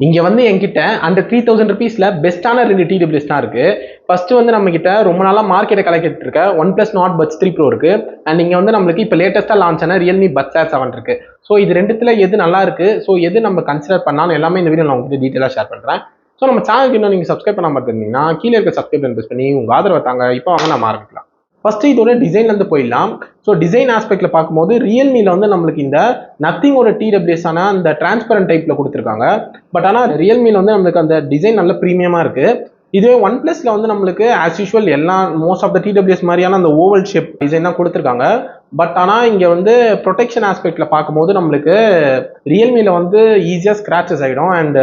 இங்க வந்து என்கிட்ட அந்த 3000 ருபீஸ்ல பெஸ்ட்டான 2 டிடபிள்யூஎஸ் தான் இருக்கு. ஃபர்ஸ்ட் வந்து நம்ம கிட்ட ரொம்ப நாளா மார்க்கெட்டை கலக்கிட்டு இருக்க one plus not puts 3 bro இருக்கு. அண்ட் இங்க வந்து நம்மளுக்கு இப்போ லேட்டஸ்டா லான்ச் ஆன ரியல்மி பட்ஸ் ஏர் 7 இருக்கு. ஸோ இது ரெண்டுத்துல எது நல்லா இருக்கு, ஸோ எது நம்ம கன்சிடர் பண்ணாலும் எல்லாமே இந்த வீடியோ நான் உங்களுக்கு டீட்டெயிலாக ஷேர் பண்றேன். ஸோ நம்ம சேனலுக்கு இன்னும் நீங்க சப்ஸ்கிரைப் பண்ணாம இருந்தீங்கன்னா கீழே இருக்க சப்ஸ்கிரைப் ப்ரெஸ் பண்ணி உங்க ஆதரவை தாங்க. இப்போ வாங்க நம்ம ஆரம்பிக்கலாம். ஃபர்ஸ்ட் இதோட டிசைன்ல இருந்து போயிடலாம். ஸோ டிசைன் ஆஸ்பெக்ட்ல பார்க்கும்போது ரியல்மில வந்து நம்மளுக்கு இந்த நத்திங்கோட டிடபிள்யூஎஸ் ஆன அந்த டிரான்ஸ்பரண்ட் டைப்ல கொடுத்துருக்காங்க. பட் ஆனால் ரியல்மில வந்து நம்மளுக்கு அந்த டிசைன் நல்ல ப்ரீமியமா இருக்கு. இதுவே ஒன் பிளஸ்ல வந்து நம்மளுக்கு ஆஸ் யூஷுவல் எல்லா மோஸ்ட் ஆஃப் த டிடபிள்யூஎஸ் மாதிரியான அந்த ஓவல் ஷேப் டிசைன் தான் கொடுத்துருக்காங்க. பட் ஆனால் இங்கே வந்து ப்ரொடெக்ஷன் ஆஸ்பெக்ட்ல பார்க்கும்போது நம்மளுக்கு ரியல்மில வந்து ஈஸியாக ஸ்கிராச்சஸ் ஆகிடும். அண்ட்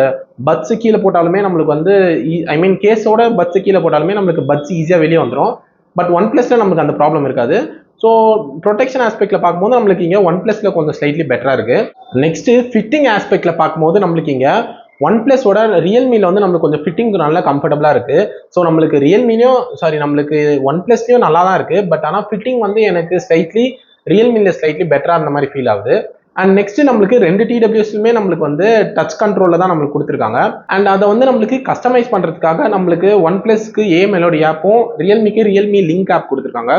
பட்ஸ் கீழே போட்டாலுமே நம்மளுக்கு வந்து ஐ மீன் கேஸோட பட்ஸ் கீழே போட்டாலுமே நம்மளுக்கு பட்ஸ் ஈஸியாக வெளியே வந்துடும். பட் ஒன் பிளஸ்ல நமக்கு அந்த ப்ராப்ளம் இருக்காது. ஸோ ப்ரொடெக்ஷன் ஆஸ்பெக்ட்ல பார்க்கும்போது நம்மளுக்கு இங்கே ஒன் பிளஸ்ல கொஞ்சம் ஸ்லைட்லி பெட்டரா இருக்கு. நெக்ஸ்ட் ஃபிட்டிங் ஆஸ்பெக்ட்ல பார்க்கும்போது நம்மளுக்கு இங்கே ஒன் பிளஸோட ரியல்மில வந்து நம்மளுக்கு கொஞ்சம் ஃபிட்டிங் நல்லா கம்ஃபர்டபுளா இருக்கு. ஸோ நம்மளுக்கு நம்மளுக்கு ஒன் பிளஸ்லயும் நல்லா தான் இருக்கு. பட் ஆனால் ஃபிட்டிங் வந்து எனக்கு ரியல்மில ஸ்லைட்லி பெட்டரா இருந்த மாதிரி ஃபீல் ஆகுது. அண்ட் நெக்ஸ்ட் நம்மளுக்கு 2 டிடபிள்யூஸ்லுமே நம்மளுக்கு வந்து டச் கண்ட்ரோல்ல தான் நம்மளுக்கு கொடுத்துருக்காங்க. அண்ட் அதை வந்து நம்மளுக்கு கஸ்டமைஸ் பண்றதுக்காக நம்மளுக்கு ஒன் பிளஸ்க்கு மெலோடி ஆப்பும் ரியல்மிக்கு ரியல்மி லிங்க் ஆப் கொடுத்துருக்காங்க.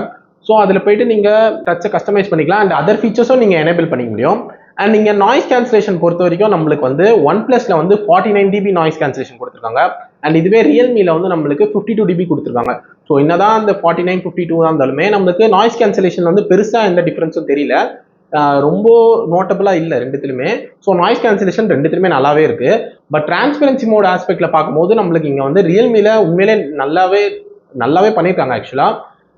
ஸோ அதில் போயிட்டு நீங்க டச்சை கஸ்டமைஸ் பண்ணிக்கலாம். அண்ட் அதர் ஃபீச்சர்ஸும் நீங்க எனேபிள் பண்ணிக்க முடியும். அண்ட் நீங்க நாய்ஸ் கேன்சலேஷன் பொறுத்த வரைக்கும் நம்மளுக்கு வந்து ஒன் பிளஸ்ல வந்து 49 dB நாய்ஸ் கேன்சலேஷன் கொடுத்துருக்காங்க. அண்ட் இதுவே ரியல்மில வந்து நம்மளுக்கு 52 dB கொடுத்துருக்காங்க. ஸோ என்னதான் இந்த 49 52 தான் இருந்தாலுமே நம்மளுக்கு நாய்ஸ் கேன்சலேஷன் வந்து பெருசா எந்த டிஃபரன்ஸும் தெரியல. ரொம்ப நோட்டபிளா இல்லை ரெண்டுத்துலையுமே. ஸோ நாய்ஸ் கேன்சலேஷன் ரெண்டுத்துலையுமே நல்லாவே இருக்கு. பட் டிரான்ஸ்பரன்சி மோட் ஆஸ்பெக்ட்ல பார்க்கும்போது நம்மளுக்கு இங்க வந்து ரியல்மில உண்மையிலே நல்லாவே பண்ணியிருக்காங்க. ஆக்சுவலா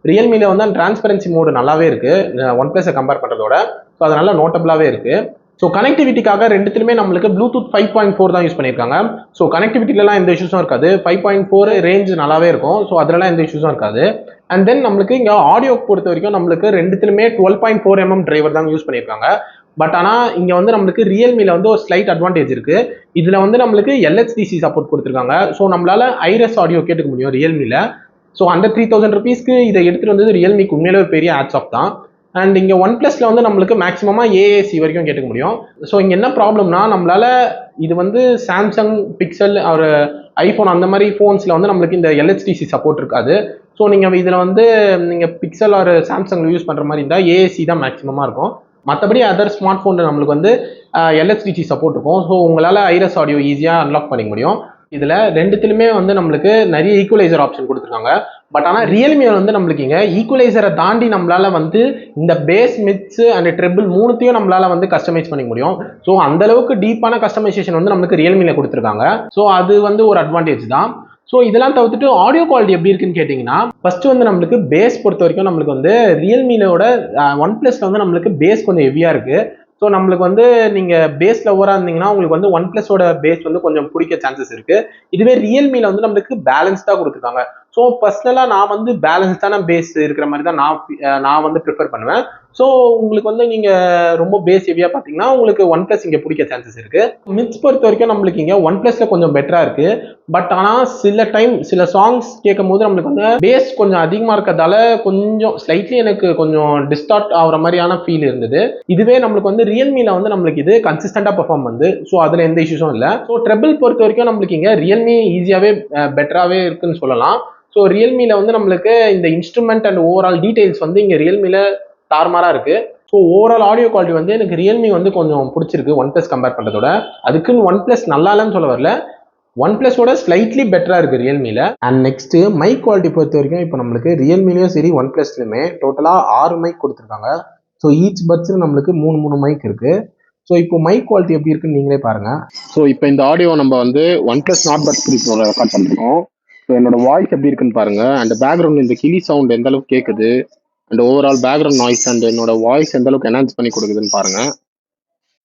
ரியல்மில வந்து அந்த டிரான்ஸ்பரன்சி மோடு நல்லாவே இருக்கு ஒன் பிளஸை கம்பேர் பண்றதோட. ஸோ அது நல்லா நோட்டபிளாவே இருக்கு. ஸோ கனெக்டிவிட்டிக்காக ரெண்டுத்துலையுமே நம்மளுக்கு ப்ளூடூத் 5.4 தான் யூஸ் பண்ணியிருக்காங்க. ஸோ கனெக்டிவிட்டிலாம் எந்த இஷ்யூஸும் இருக்காது. 5.4 ரேஞ்ச் நல்லாவே இருக்கும். ஸோ அதெல்லாம் எந்த இஷ்யூஸும் இருக்காது. அண்ட் தென் நம்மளுக்கு இங்கே ஆடியோ பொறுத்த வரைக்கும் நம்மளுக்கு ரெண்டுத்துலையுமே 12.4 mm டிரைவர் தான் யூஸ் பண்ணியிருக்காங்க. பட் ஆனால் இங்கே வந்து நம்மளுக்கு ரியல்மில வந்து ஒரு ஸ்லைட் அட்வான்டேஜ் இருக்கு. இதில் வந்து நம்மளுக்கு LHDC சப்போர்ட் கொடுத்துருக்காங்க. ஸோ நம்மளால ஐரஸ் ஆடியோ கேட்டுக்க முடியும் ரியல்மில. ஸோ அந்த 3000 ருபீஸ்க்கு இதை எடுத்துட்டு வந்தது ரியல்மிக்கு உண்மையிலே ஒரு பெரிய ஆட்ஸ் ஆஃப் தான். அண்ட் இங்கே ஒன் பிளஸ்ல வந்து நம்மளுக்கு மேக்ஸிமமா AAC வரைக்கும் கேட்டுக்க முடியும். ஸோ இங்கே என்ன ப்ராப்ளம்னா நம்மளால இது வந்து சாம்சங் பிக்சல் ஒரு ஐஃபோன் அந்த மாதிரி ஃபோன்ஸ்ல வந்து நம்மளுக்கு இந்த LHDC சப்போர்ட் இருக்காது. ஸோ நீங்கள் இதில் வந்து நீங்கள் பிக்சல் ஒரு சாம்சங் யூஸ் பண்ணுற மாதிரி இருந்தால் AAC தான் மேக்ஸிமமாக இருக்கும். மற்றபடி அதர் ஸ்மார்ட் ஃபோனில் நம்மளுக்கு வந்து LHDC சப்போர்ட் இருக்கும். ஸோ உங்களால் ஐரஸ் ஆடியோ ஈஸியாக அன்லாக் பண்ணிக்க முடியும். இதுல ரெண்டுத்திலுமே வந்து நம்மளுக்கு நிறைய ஈக்குவலைசர் ஆப்ஷன் கொடுத்துருக்காங்க. பட் ஆனால் ரியல்மி வந்து நம்மளுக்கு இங்க ஈக்குவலைசரை தாண்டி நம்மளால வந்து இந்த பேஸ் மிட்ஸ் அண்ட் ட்ரிபிள் மூணுத்தையும் நம்மளால வந்து கஸ்டமைஸ் பண்ணிக்க முடியும். ஸோ அந்த அளவுக்கு டீப்பான கஸ்டமைசேஷன் வந்து நம்மளுக்கு ரியல்மில கொடுத்துருக்காங்க. ஸோ அது வந்து ஒரு அட்வான்டேஜ் தான். ஸோ இதெல்லாம் தவிர்த்துட்டு ஆடியோ குவாலிட்டி எப்படி இருக்குன்னு கேட்டிங்கன்னா, ஃபர்ஸ்ட் வந்து நம்மளுக்கு பேஸ் பொறுத்த வரைக்கும் நம்மளுக்கு வந்து ரியல்மிலோட ஒன் பிளஸ்ல வந்து நம்மளுக்கு பேஸ் கொஞ்சம் ஹெவியா இருக்கு. ஸோ நம்மளுக்கு வந்து நீங்கள் பேஸ் லவராக இருந்தீங்கன்னா உங்களுக்கு வந்து ஒன் பிளஸோட பேஸ் வந்து கொஞ்சம் பிடிக்க சான்சஸ் இருக்கு. இதுவே ரியல்மில வந்து நம்மளுக்கு பேலன்ஸ்டாக கொடுத்துருக்காங்க. ஸோ பர்சனலாக நான் வந்து பேலன்ஸ்டான பேஸ் இருக்கிற மாதிரி தான் நான் வந்து ப்ரிஃபர் பண்ணுவேன். ஸோ உங்களுக்கு வந்து நீங்கள் ரொம்ப பேஸ் ஹெவியாக பார்த்தீங்கன்னா உங்களுக்கு ஒன் பிளஸ் இங்கே பிடிக்க சான்சஸ் இருக்கு. மிட்ஸ் பொறுத்த வரைக்கும் நம்மளுக்கு இங்கே ஒன் பிளஸ்ல கொஞ்சம் பெட்டரா இருக்கு. பட் ஆனால் சில சாங்ஸ் கேட்கும் போது நம்மளுக்கு வந்து பேஸ் கொஞ்சம் அதிகமாக இருக்கிறதால கொஞ்சம் ஸ்லைட்லி எனக்கு கொஞ்சம் டிஸ்டார்ட் ஆகிற மாதிரியான ஃபீல் இருந்தது. இதுவே நம்மளுக்கு வந்து ரியல்மில வந்து நம்மளுக்கு இது கன்சிஸ்டண்டா பெர்ஃபார்ம் வந்து. ஸோ அதுல எந்த இஷ்யூஸும் இல்லை. ஸோ ட்ரிபிள் பொறுத்த வரைக்கும் நம்மளுக்கு இங்கே ரியல்மி ஈஸியாவே பெட்டராகவே இருக்குன்னு சொல்லலாம். ஸோ ரியல்மில வந்து நம்மளுக்கு இந்த இன்ஸ்ட்ருமெண்ட் அண்ட் ஓவரால் டீடைல்ஸ் வந்து இங்கே ரியல்மில தாறுமாறா இருக்கு. ஸோ ஓவரால் ஆடியோ குவாலிட்டி வந்து எனக்கு ரியல்மி வந்து கொஞ்சம் பிடிச்சிருக்கு ஒன் பிளஸ் கம்பேர் பண்றதோட. அதுக்குன்னு ஒன் பிளஸ் நல்லா இல்லைன்னு சொல்ல வரல, ஒன் பிளஸோட ஸ்லைட்லி பெட்டரா இருக்கு ரியல்மில. அண்ட் நெக்ஸ்ட் மைக் குவாலிட்டி பொறுத்த வரைக்கும் இப்போ நம்மளுக்கு ரியல்மிலையும் சரி ஒன் பிளஸ்லயுமே டோட்டலா 6 மைக் கொடுத்துருக்காங்க. ஸோ ஈச் பட்ஸ் நம்மளுக்கு 3 மைக் இருக்கு. ஸோ இப்போ மைக் குவாலிட்டி எப்படி இருக்குன்னு நீங்களே பாருங்க. ஸோ இப்போ இந்த ஆடியோ நம்ம வந்து ஒன் பிளஸ் நாட் பட் 3 ப்ரோல ரெக்கார்ட் பண்ணிருக்கோம். ஸோ என்னோட வாய்ஸ் எப்படி இருக்குன்னு பாருங்க. அண்ட் பேக்ரவுண்ட் இந்த கிளி சவுண்ட் எந்த அளவுக்கு கேட்குது, and overall background noise and என்னோட வாய்ஸ் எந்த அளவுக்கு என்ஹான்ஸ் பண்ணி கொடுக்குதுன்னு பாருங்க.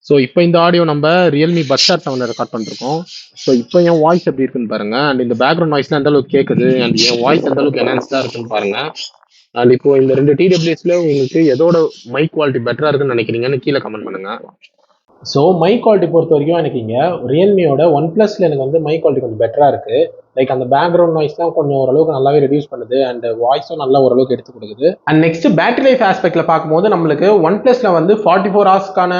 ஸோ இப்போ இந்த ஆடியோ நம்ம ரியல்மி பட்ஸ் ஏர் 7 ரெக்கார்ட் பண்ணிருக்கோம். ஸோ இப்போ என் வாய்ஸ் எப்படி இருக்குன்னு பாருங்க. அண்ட் இந்த பேக்ரவுண்ட் நாய்ஸ்லாம் எந்த அளவுக்கு கேட்குது அண்ட் என் வாய்ஸ் எந்த அளவுக்கு என்ஹான்ஸ்டா இருக்குன்னு பாருங்க. அண்ட் இப்போ இந்த 2 டிடபிள்யூஎஸ்ல உங்களுக்கு எதோட மைக் குவாலிட்டி பெட்டரா இருக்குன்னு நினைக்கிறீங்கன்னு கீழே கமெண்ட் பண்ணுங்க. ஸோ மைக் குவாலிட்டி பொறுத்த வரைக்கும் எனக்கு இங்கே ரியல்மியோட ஒன் பிளஸ்ல எனக்கு வந்து மைக் குவாலிட்டி கொஞ்சம் பெட்டரா இருக்கு. லைக் அந்த பேக்ரவுண்ட் நாய்ஸ்லாம் கொஞ்சம் ஓரளவுக்கு நல்லாவே ரெடியூஸ் பண்ணுது அண்ட் வாய்ஸும் நல்லா ஓரளவுக்கு எடுத்து கொடுக்குது. அண்ட் நெக்ஸ்ட் பேட்டரி லைஃப் ஆஸ்பெக்ட்ல பார்க்கும்போது நம்மளுக்கு ஒன் பிளஸ்ல வந்து 44 ஹவர்ஸ்க்கான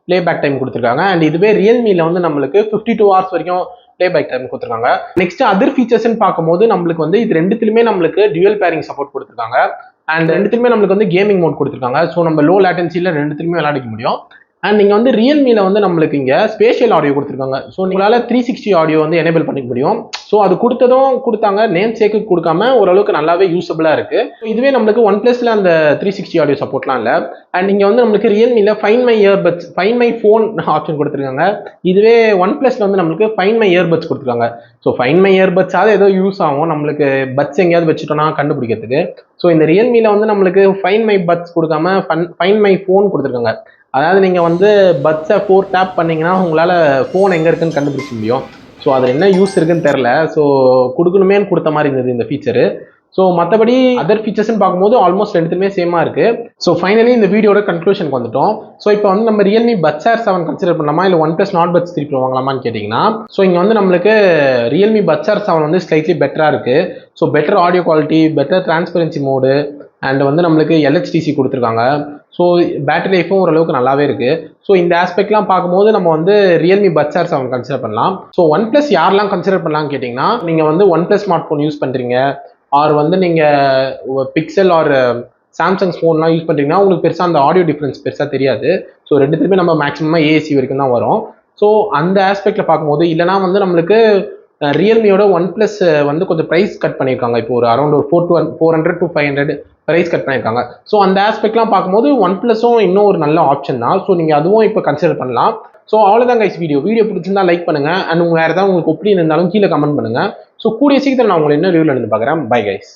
பிளே பேக் டைம் கொடுத்துருக்காங்க. அண்ட் இதுவே ரியல்மில வந்து நம்மளுக்கு 52 ஹவர்ஸ் வரைக்கும் ப்ளே பேக் டைம் கொடுத்துருக்காங்க. நெக்ஸ்ட் அதர் ஃபீச்சர்ஸ்ன்னு பார்க்கும்போது நம்மளுக்கு வந்து இது ரெண்டுத்துலையுமே நம்மளுக்கு டியூவல் பேரிங் சப்போர்ட் கொடுத்துருக்காங்க. அண்ட் ரெண்டுத்துலையுமே நம்மளுக்கு வந்து கேமிங் மோட் கொடுத்துருக்காங்க. ஸோ நம்ம லோ லேட்டன்சியில் ரெண்டுத்துலையுமே விளையாடிக்க முடியும். அண்ட் நீங்கள் வந்து ரியல்மியில் வந்து நம்மளுக்கு இங்கே ஸ்பேஷியல் ஆடியோ கொடுத்துருக்காங்க. ஸோ உங்களால் 360 ஆடியோ வந்து எனேபிள் பண்ணிக்க முடியும். ஸோ அது கொடுத்தாங்க, நேம் சேக்கு கொடுக்காம ஓரளவுக்கு நல்லாவே யூஸபிளாக இருக்கு. இதுவே நம்மளுக்கு ஒன் பிளஸ்ல அந்த 360 ஆடியோ சப்போர்ட்லாம் இல்லை. அண்ட் இங்கே வந்து நம்மளுக்கு ரியல்மியில் find my earbuds, find my phone option கொடுத்துருக்காங்க. இதுவே ஒன் பிளஸ்ல வந்து நம்மளுக்கு ஃபைன் மை இயர்பட்ஸ் கொடுத்துருக்காங்க. ஸோ ஃபைன் மை இயர்பட்ஸாவது ஏதோ யூஸ் ஆகும் நம்மளுக்கு பட்ஸ் எங்கேயாவது வச்சுட்டோம்னா கண்டுபிடிக்கிறதுக்கு. ஸோ இந்த ரியல்மியில் வந்து நம்மளுக்கு ஃபைன் மை பட்ஸ் கொடுக்காம ஃபைன் மை ஃபோன் கொடுத்துருக்காங்க. அதாவது நீங்கள் வந்து பட்ஸை 4 டேப் பண்ணிங்கன்னா உங்களால் ஃபோன் எங்கே இருக்குன்னு கண்டுபிடிச்ச முடியும். ஸோ அதில் என்ன யூஸ் இருக்குன்னு தெரில. ஸோ கொடுக்கணுமேனு கொடுத்த மாதிரி இருந்தது இந்த ஃபீச்சரு. ஸோ மற்றபடி அதர் ஃபீச்சர்ஸ்ன்னு பார்க்கும்போது ஆல்மோஸ்ட் ரெண்டுத்துமே சேமாக இருக்குது. ஸோ ஃபைனலி இந்த வீடியோட கன்க்ளூஷனுக்கு வந்துட்டோம். ஸோ இப்போ வந்து நம்ம ரியல்மி பட்ஸ் Air 7 கன்சிடர் பண்ணலாமா, இல்லை one plus not puts 3 Pro வாங்கலாமான்னு கேட்டிங்கன்னா, ஸோ இங்கே வந்து நம்மளுக்கு ரியல்மி பட்ஸ் Air 7 வந்து ஸ்லைட்லி பெட்டராக இருக்குது. So better audio quality, better transparency mode, and வந்து நம்மளுக்கு LHDC கொடுத்துருக்காங்க. ஸோ பேட்டரி லைஃபும் ஓரளவுக்கு நல்லாவே இருக்குது. ஸோ இந்த ஆஸ்பெக்ட்லாம் பார்க்கும்போது நம்ம வந்து ரியல்மி பட்ஸ் Air 7 கன்சிடர் பண்ணலாம். ஸோ ஒன் பிளஸ் யாரெல்லாம் கன்சிடர் பண்ணலாம்னு கேட்டிங்கன்னா, நீங்கள் வந்து one plus smart phone use பண்ணுறீங்க, ஆர் வந்து நீங்கள் பிக்சல் ஆர் சாம்சங் ஃபோன்லாம் யூஸ் பண்ணுறீங்கன்னா உங்களுக்கு பெருசாக அந்த ஆடியோ டிஃப்ரென்ஸ் பெருசாக தெரியாது. ஸோ ரெண்டுத்துலையுமே நம்ம மேக்ஸிமமாக AAC வரைக்கும் தான் வரும். ஸோ அந்த ஆஸ்பெக்டில் பார்க்கும்போது, இல்லைனா வந்து நம்மளுக்கு ரியல்மியோட ஒன் பிளஸ் வந்து கொஞ்சம் ப்ரைஸ் கட் பண்ணியிருக்காங்க. இப்போ ஒரு அரௌண்ட் ஒரு 400 to 500 ப்ரைஸ் கட் பண்ணியிருக்காங்க. ஸோ அந்த ஆஸ்பெக்ட்லாம் பார்க்கும்போது ஒன் பிளஸும் இன்னும் ஒரு நல்ல ஆப்ஷன் தான். ஸோ நீங்கள் அதுவும் இப்போ கன்சிடர் பண்ணலாம். ஸோ அவ்வளோதான் கைஸ் வீடியோ பிடிச்சிருந்தா லைக் பண்ணுங்கள். அண்ட் வேறு ஏதாவது உங்களுக்கு ஒப்பீனியன் இருந்தாலும் கீழே கமெண்ட் பண்ணுங்கள். ஸோ கூடிய சீக்கிரம் நான் உங்களை என்ன ரிவ்யூவில் இருந்து பார்க்குறேன். Bye guys.